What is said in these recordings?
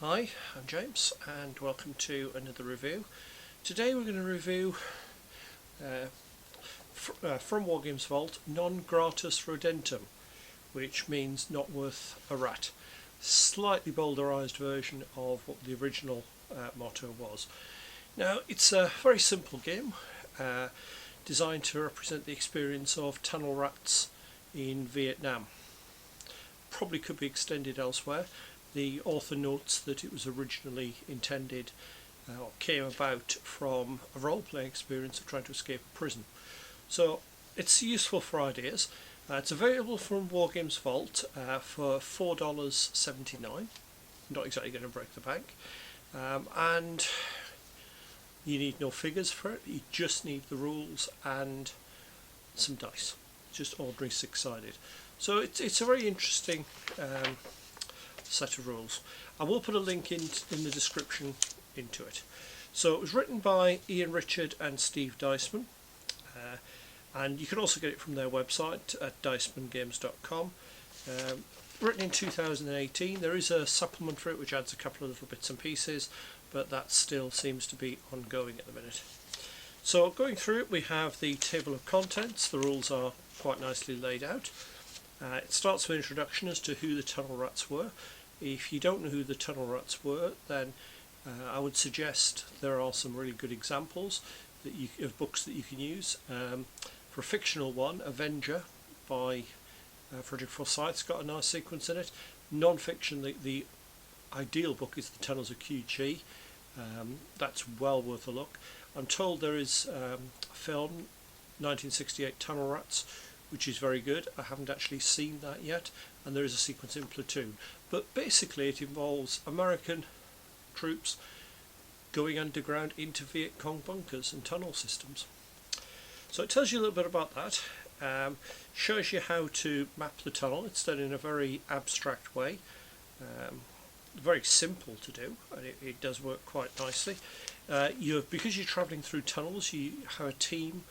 Hi, I'm James and welcome to another review. Today we're going to review from Wargames Vault Non Gratus Rodentum, which means not worth a rat. Slightly bowdlerized version of what the original motto was. Now it's a very simple game designed to represent the experience of tunnel rats in Vietnam. Probably could be extended elsewhere. The author notes that it was originally intended or came about from a role-playing experience of trying to escape a prison. So it's useful for ideas. It's available from Wargames Vault for $4.79. Not exactly going to break the bank. And you need no figures for it. You just need the rules and some dice. Just ordinary six-sided. So it's a very interesting set of rules. I will put a link in the description into it. So it was written by Ian Richard and Steve Deisman, and you can also get it from their website at deismangames.com. Written in 2018. There is a supplement for it which adds a couple of little bits and pieces, but that still seems to be ongoing at the minute. So going through it, we have the table of contents. The rules are quite nicely laid out. It starts with an introduction as to who the tunnel rats were. If you don't know who the tunnel rats were, then I would suggest there are some really good examples of books that you can use. For a fictional one, Avenger by Frederick Forsyth's got a nice sequence in it. Non-fiction, the ideal book is The Tunnels of Qi. That's well worth a look. I'm told there is a film, 1968 Tunnel Rats, which is very good. I haven't actually seen that yet, and there is a sequence in Platoon. But basically it involves American troops going underground into Viet Cong bunkers and tunnel systems. So it tells you a little bit about that. Shows you how to map the tunnel. It's done in a very abstract way. Very simple to do, and it does work quite nicely. Because you're travelling through tunnels, you have a team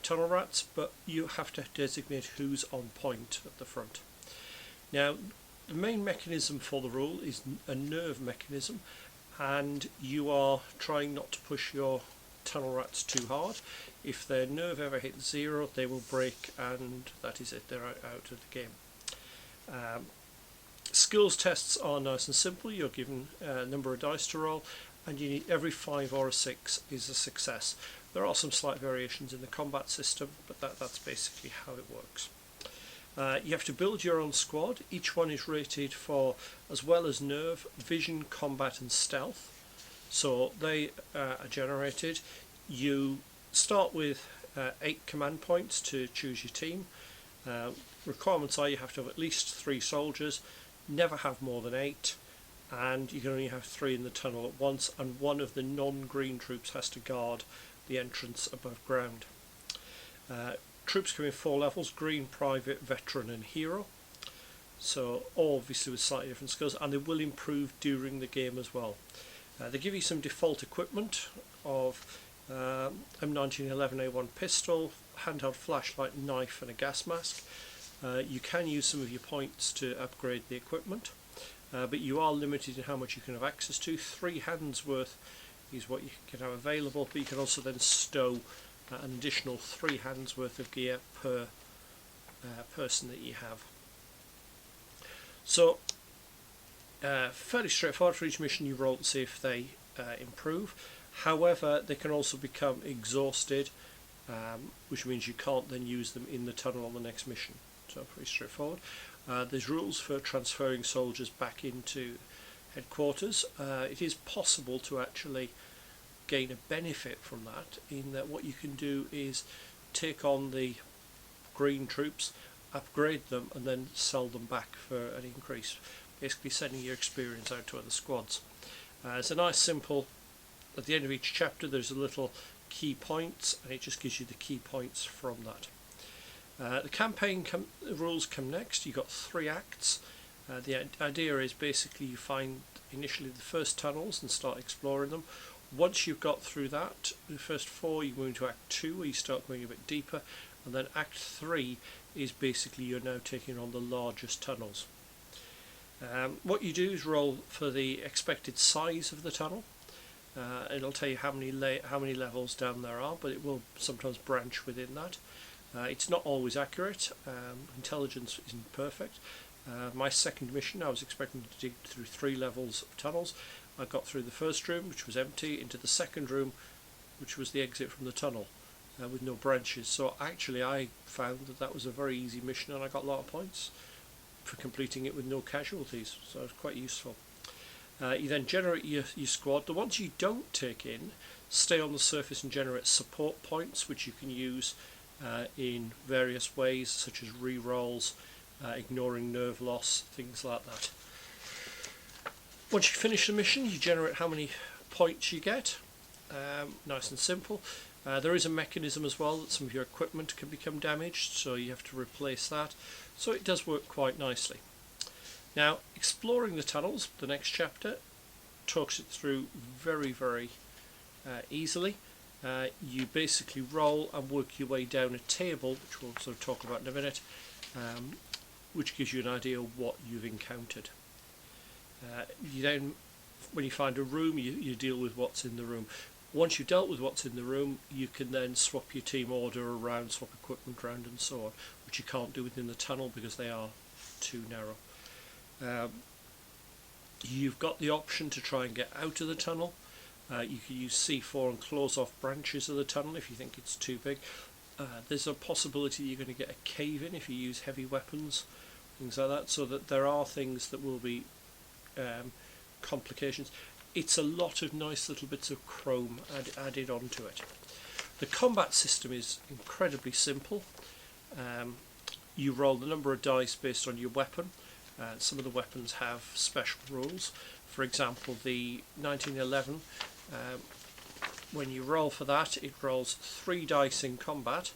tunnel rats, but you have to designate who's on point at the front. Now, the main mechanism for the rule is a nerve mechanism, and you are trying not to push your tunnel rats too hard. If their nerve ever hits zero, they will break, and that is it, they're out of the game. Skills tests are nice and simple. You're given a number of dice to roll, and you need every 5 or a 6 is a success. There are some slight variations in the combat system, but that's basically how it works. You have to build your own squad. Each one is rated for, as well as nerve, vision, combat and stealth. So they are generated. You start with 8 command points to choose your team. Requirements are you have to have at least 3 soldiers, never have more than 8, and you can only have 3 in the tunnel at once, and one of the non-green troops has to guard the entrance above ground. Troops come in 4 levels: green, private, veteran and hero. So all obviously with slightly different skills, and they will improve during the game as well. They give you some default equipment of M1911A1 pistol, handheld flashlight, knife and a gas mask. You can use some of your points to upgrade the equipment, but you are limited in how much you can have access to. 3 hands worth is what you can have available, but you can also then stow an additional 3 hands worth of gear per person that you have. So fairly straightforward. For each mission you roll to see if they improve. However, they can also become exhausted, which means you can't then use them in the tunnel on the next mission. So pretty straightforward. There's rules for transferring soldiers back into headquarters. It is possible to actually gain a benefit from that, in that what you can do is take on the green troops, upgrade them and then sell them back for an increase, basically sending your experience out to other squads. It's a nice simple, at the end of each chapter there's a little key points, and it just gives you the key points from that. The campaign rules come next. You've got 3 acts. The idea is basically you find initially the first tunnels and start exploring them. Once you've got through that, the first 4, you go into Act 2 where you start going a bit deeper, and then Act 3 is basically you're now taking on the largest tunnels. What you do is roll for the expected size of the tunnel. It'll tell you how many levels down there are, but it will sometimes branch within that. It's not always accurate. Intelligence isn't perfect. My second mission, I was expecting to dig through 3 levels of tunnels. I got through the first room, which was empty, into the second room, which was the exit from the tunnel, with no branches. So actually I found that was a very easy mission, and I got a lot of points for completing it with no casualties, so it was quite useful. You then generate your squad. The ones you don't take in stay on the surface and generate support points, which you can use in various ways, such as re-rolls, ignoring nerve loss, things like that. Once you finish the mission, you generate how many points you get. Nice and simple. There is a mechanism as well that some of your equipment can become damaged, so you have to replace that. So it does work quite nicely. Now, exploring the tunnels, the next chapter, talks it through very easily. You basically roll and work your way down a table, which we'll sort of talk about in a minute, which gives you an idea of what you've encountered. You then, when you find a room, you deal with what's in the room. Once you've dealt with what's in the room, you can then swap your team order around, swap equipment around and so on, which you can't do within the tunnel because they are too narrow. You've got the option to try and get out of the tunnel. You can use C4 and close off branches of the tunnel if you think it's too big. There's a possibility you're going to get a cave in if you use heavy weapons, things like that, so that there are things that will be complications. It's a lot of nice little bits of chrome added onto it. The combat system is incredibly simple. You roll the number of dice based on your weapon. Some of the weapons have special rules. For example, the 1911, when you roll for that, it rolls 3 dice in combat,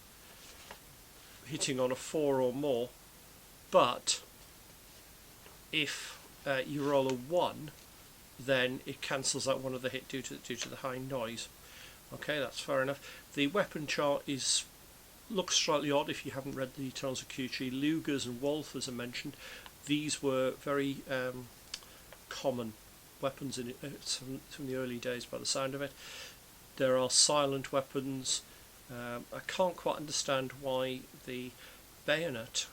hitting on a 4 or more, but if you roll a 1, then it cancels out one of the hit due to the high noise. Okay, that's fair enough. The weapon chart looks slightly odd if you haven't read the Eternals of Kyuchi. Lugers and Walthers are mentioned. These were very common weapons from the early days by the sound of it. There are silent weapons. I can't quite understand why the bayonet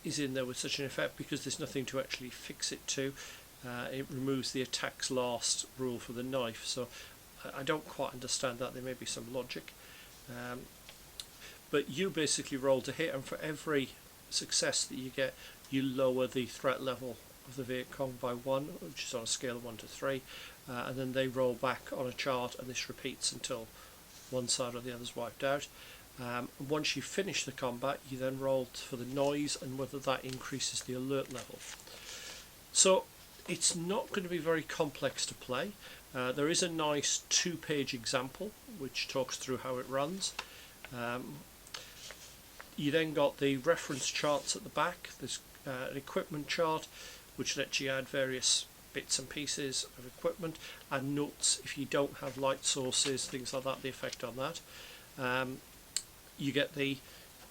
is in there with such an effect, because there's nothing to actually fix it to. It removes the attacks last rule for the knife, so I don't quite understand that. There may be some logic, but you basically roll to hit, and for every success that you get, you lower the threat level of the Viet Cong by 1, which is on a scale of 1 to 3, and then they roll back on a chart, and this repeats until one side or the other is wiped out. Once you finish the combat, you then roll for the noise and whether that increases the alert level. So it's not going to be very complex to play. There is a nice 2-page example which talks through how it runs. You then got the reference charts at the back. There's an equipment chart which lets you add various bits and pieces of equipment, and notes if you don't have light sources, things like that, the effect on that. You get the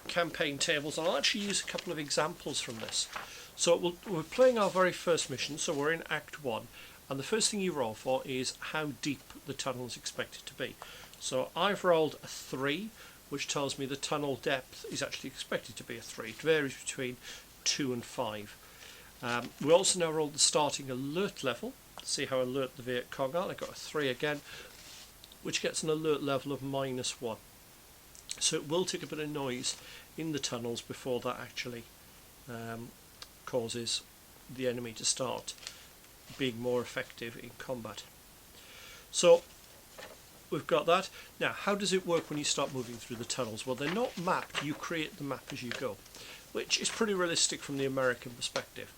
campaign tables, and I'll actually use a couple of examples from this. So we're playing our very first mission, so we're in Act 1, and the first thing you roll for is how deep the tunnel is expected to be. So I've rolled a 3, which tells me the tunnel depth is actually expected to be a 3. It varies between 2 and 5. We also now rolled the starting alert level to see how alert the Viet Cong are. I got a 3 again, which gets an alert level of -1. So it will take a bit of noise in the tunnels before that actually causes the enemy to start being more effective in combat. So we've got that. Now, how does it work when you start moving through the tunnels? Well, they're not mapped. You create the map as you go, which is pretty realistic from the American perspective.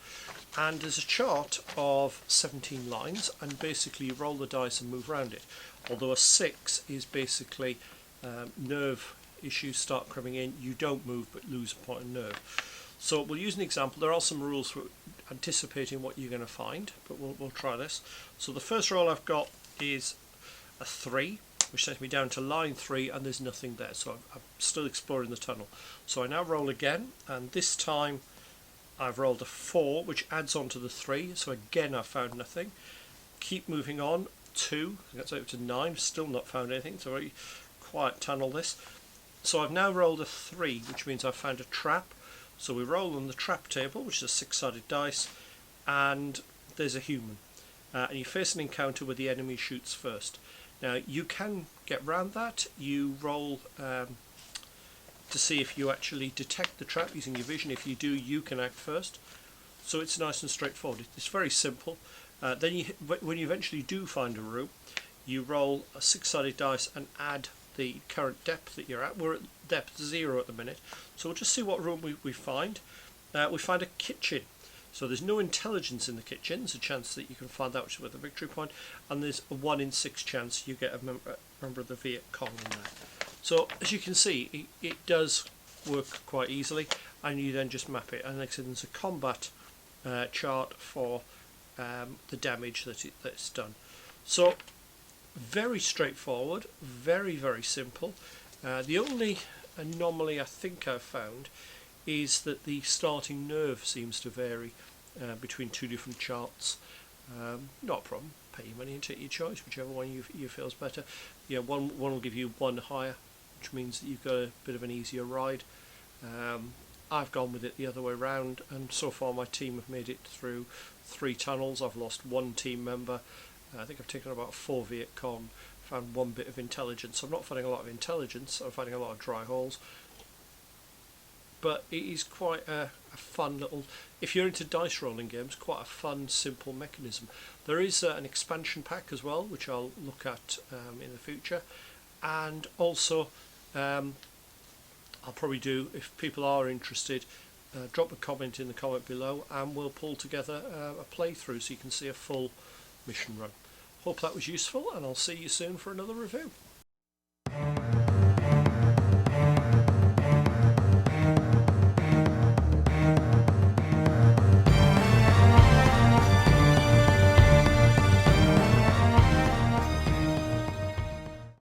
And there's a chart of 17 lines, and basically you roll the dice and move around it. Although a 6 is basically nerve issues start coming in, you don't move but lose a point of nerve. So we'll use an example. There are some rules for anticipating what you're going to find, but we'll try this. So the first roll I've got is a 3, which takes me down to line 3, and there's nothing there, so I'm still exploring the tunnel. So I now roll again, and this time I've rolled a 4, which adds on to the 3, so again I've found nothing. Keep moving on, 2, that's over to 9, still not found anything. It's a very quiet tunnel this. So I've now rolled a 3, which means I've found a trap. So we roll on the trap table, which is a 6-sided dice, and there's a human. And you face an encounter where the enemy shoots first. Now you can get round that. You roll to see if you actually detect the trap using your vision. If you do, you can act first. So it's nice and straightforward. It's very simple. Then when you eventually do find a room, you roll a 6-sided dice and add the current depth that you're at. We're at depth 0 at the minute. So we'll just see what room we find. We find a kitchen. So there's no intelligence in the kitchen. There's a chance that you can find out, which is worth a victory point. And there's a 1 in 6 chance you get a member of the Viet Cong in there. So as you can see, it does work quite easily, and you then just map it. And like I said, there's a combat chart for the damage that it's done. So very straightforward, very, very simple. The only anomaly I think I've found is that the starting nerve seems to vary between 2 different charts. Not a problem. Pay your money and take your choice, whichever one you feel is better. Yeah, one will give you 1 higher, which means that you've got a bit of an easier ride. I've gone with it the other way around, and so far my team have made it through 3 tunnels. I've lost 1 team member. I think I've taken about 4 Viet Cong, found 1 bit of intelligence. I'm not finding a lot of intelligence, I'm finding a lot of dry holes. But it is quite a fun little, if you're into dice rolling games, quite a fun, simple mechanism. There is an expansion pack as well, which I'll look at in the future. And also, I'll probably do, if people are interested, drop a comment in the comment below, and we'll pull together a playthrough so you can see a full mission run. Hope that was useful, and I'll see you soon for another review.